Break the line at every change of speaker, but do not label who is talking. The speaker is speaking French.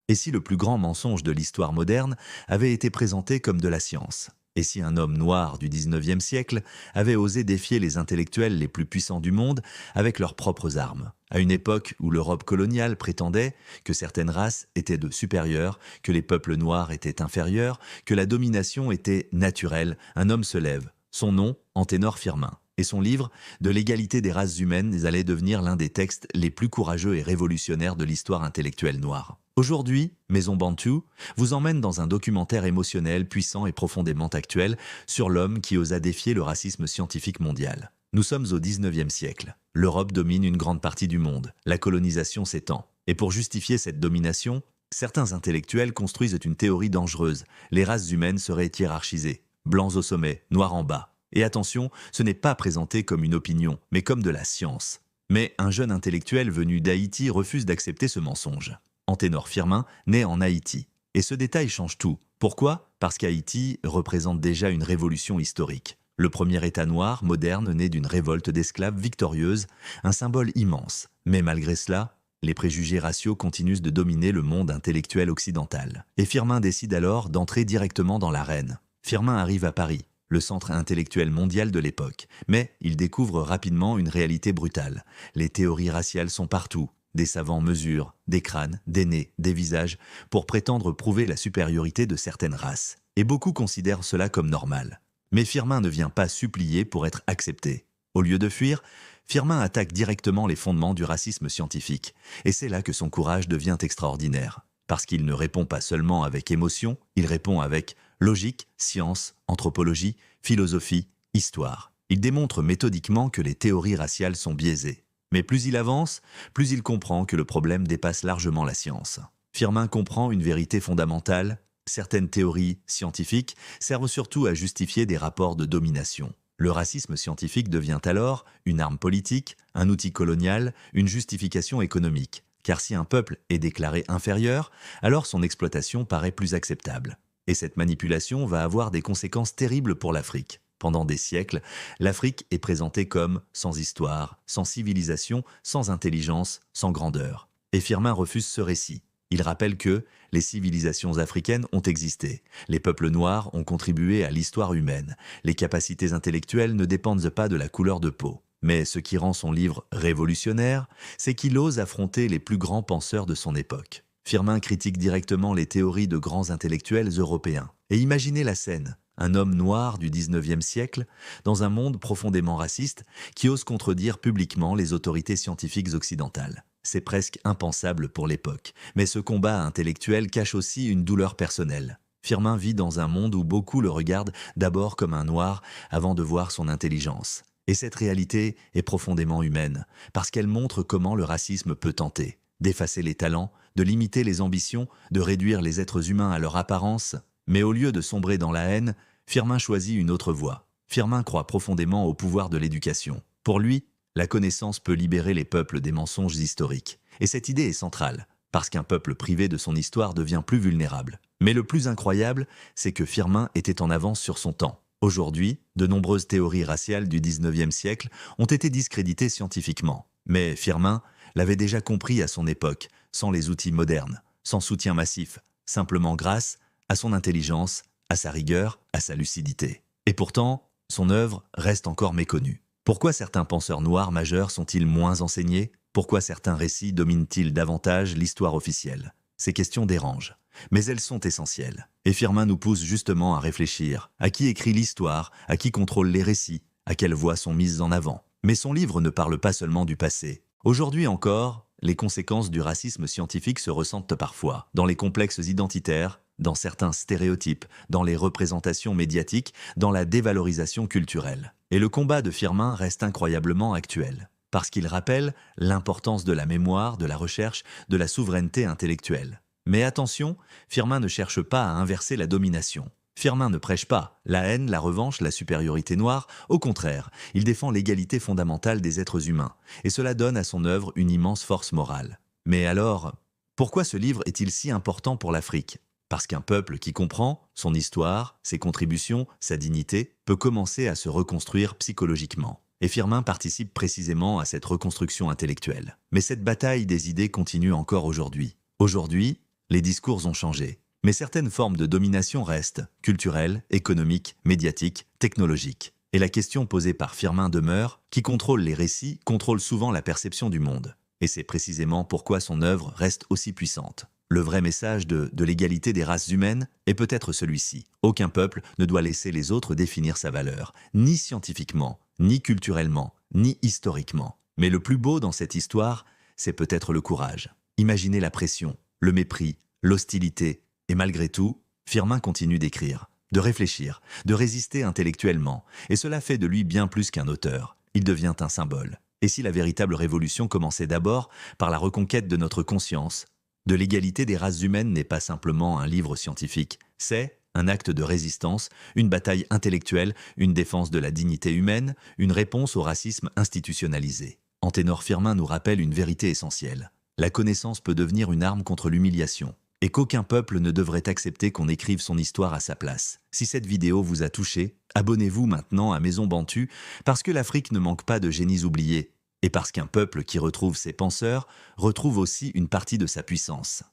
Et si le plus grand mensonge de l'histoire moderne avait été présenté comme de la science? Et si un homme noir du 19e siècle avait osé défier les intellectuels les plus puissants du monde avec leurs propres armes, à une époque où l'Europe coloniale prétendait que certaines races étaient de supérieures, que les peuples noirs étaient inférieurs, que la domination était naturelle, un homme se lève. Son nom, Anténor Firmin. Et son livre, De l'égalité des races humaines, allait devenir l'un des textes les plus courageux et révolutionnaires de l'histoire intellectuelle noire. Aujourd'hui, Maison Bantu vous emmène dans un documentaire émotionnel, puissant et profondément actuel sur l'homme qui osa défier le racisme scientifique mondial. Nous sommes au 19e siècle. L'Europe domine une grande partie du monde. La colonisation s'étend. Et pour justifier cette domination, certains intellectuels construisent une théorie dangereuse. Les races humaines seraient hiérarchisées. Blancs au sommet, noirs en bas. Et attention, ce n'est pas présenté comme une opinion, mais comme de la science. Mais un jeune intellectuel venu d'Haïti refuse d'accepter ce mensonge. Anténor Firmin naît en Haïti. Et ce détail change tout. Pourquoi? Parce qu'Haïti représente déjà une révolution historique. Le premier État noir, moderne, né d'une révolte d'esclaves victorieuse, un symbole immense. Mais malgré cela, les préjugés raciaux continuent de dominer le monde intellectuel occidental. Et Firmin décide alors d'entrer directement dans l'arène. Firmin arrive à Paris, le centre intellectuel mondial de l'époque. Mais il découvre rapidement une réalité brutale. Les théories raciales sont partout. Des savants mesurent des crânes, des nez, des visages, pour prétendre prouver la supériorité de certaines races. Et beaucoup considèrent cela comme normal. Mais Firmin ne vient pas supplier pour être accepté. Au lieu de fuir, Firmin attaque directement les fondements du racisme scientifique. Et c'est là que son courage devient extraordinaire. Parce qu'il ne répond pas seulement avec émotion, il répond avec logique, science, anthropologie, philosophie, histoire. Il démontre méthodiquement que les théories raciales sont biaisées. Mais plus il avance, plus il comprend que le problème dépasse largement la science. Firmin comprend une vérité fondamentale. Certaines théories scientifiques servent surtout à justifier des rapports de domination. Le racisme scientifique devient alors une arme politique, un outil colonial, une justification économique. Car si un peuple est déclaré inférieur, alors son exploitation paraît plus acceptable. Et cette manipulation va avoir des conséquences terribles pour l'Afrique. Pendant des siècles, l'Afrique est présentée comme sans histoire, sans civilisation, sans intelligence, sans grandeur. Et Firmin refuse ce récit. Il rappelle que les civilisations africaines ont existé. Les peuples noirs ont contribué à l'histoire humaine. Les capacités intellectuelles ne dépendent pas de la couleur de peau. Mais ce qui rend son livre révolutionnaire, c'est qu'il ose affronter les plus grands penseurs de son époque. Firmin critique directement les théories de grands intellectuels européens. Et imaginez la scène. Un homme noir du 19e siècle, dans un monde profondément raciste, qui ose contredire publiquement les autorités scientifiques occidentales. C'est presque impensable pour l'époque. Mais ce combat intellectuel cache aussi une douleur personnelle. Firmin vit dans un monde où beaucoup le regardent d'abord comme un noir avant de voir son intelligence. Et cette réalité est profondément humaine, parce qu'elle montre comment le racisme peut tenter d'effacer les talents, de limiter les ambitions, de réduire les êtres humains à leur apparence. Mais au lieu de sombrer dans la haine, Firmin choisit une autre voie. Firmin croit profondément au pouvoir de l'éducation. Pour lui, la connaissance peut libérer les peuples des mensonges historiques. Et cette idée est centrale, parce qu'un peuple privé de son histoire devient plus vulnérable. Mais le plus incroyable, c'est que Firmin était en avance sur son temps. Aujourd'hui, de nombreuses théories raciales du 19e siècle ont été discréditées scientifiquement. Mais Firmin l'avait déjà compris à son époque, sans les outils modernes, sans soutien massif, simplement grâce à son intelligence, à sa rigueur, à sa lucidité. Et pourtant, son œuvre reste encore méconnue. Pourquoi certains penseurs noirs majeurs sont-ils moins enseignés? Pourquoi certains récits dominent-ils davantage l'histoire officielle? Ces questions dérangent, mais elles sont essentielles. Et Firmin nous pousse justement à réfléchir. À qui écrit l'histoire? À qui contrôle les récits? À quelles voix sont mises en avant? Mais son livre ne parle pas seulement du passé. Aujourd'hui encore, les conséquences du racisme scientifique se ressentent parfois dans les complexes identitaires, dans certains stéréotypes, dans les représentations médiatiques, dans la dévalorisation culturelle. Et le combat de Firmin reste incroyablement actuel, parce qu'il rappelle l'importance de la mémoire, de la recherche, de la souveraineté intellectuelle. Mais attention, Firmin ne cherche pas à inverser la domination. Firmin ne prêche pas la haine, la revanche, la supériorité noire. Au contraire, il défend l'égalité fondamentale des êtres humains. Et cela donne à son œuvre une immense force morale. Mais alors, pourquoi ce livre est-il si important pour l'Afrique? Parce qu'un peuple qui comprend son histoire, ses contributions, sa dignité, peut commencer à se reconstruire psychologiquement. Et Firmin participe précisément à cette reconstruction intellectuelle. Mais cette bataille des idées continue encore aujourd'hui. Aujourd'hui, Les discours ont changé. Mais certaines formes de domination restent, culturelles, économiques, médiatiques, technologiques. Et la question posée par Firmin demeure, qui contrôle les récits, contrôle souvent la perception du monde. Et c'est précisément pourquoi son œuvre reste aussi puissante. Le vrai message de l'égalité des races humaines est peut-être celui-ci. Aucun peuple ne doit laisser les autres définir sa valeur, ni scientifiquement, ni culturellement, ni historiquement. Mais le plus beau dans cette histoire, c'est peut-être le courage. Imaginez la pression, le mépris, l'hostilité, et malgré tout, Firmin continue d'écrire, de réfléchir, de résister intellectuellement, et cela fait de lui bien plus qu'un auteur. Il devient un symbole. Et si la véritable révolution commençait d'abord par la reconquête de notre conscience, de l'égalité des races humaines n'est pas simplement un livre scientifique, c'est un acte de résistance, une bataille intellectuelle, une défense de la dignité humaine, une réponse au racisme institutionnalisé. Anténor Firmin nous rappelle une vérité essentielle. La connaissance peut devenir une arme contre l'humiliation, et qu'aucun peuple ne devrait accepter qu'on écrive son histoire à sa place. Si cette vidéo vous a touché, abonnez-vous maintenant à Maison Bantu, parce que l'Afrique ne manque pas de génies oubliés, et parce qu'un peuple qui retrouve ses penseurs retrouve aussi une partie de sa puissance.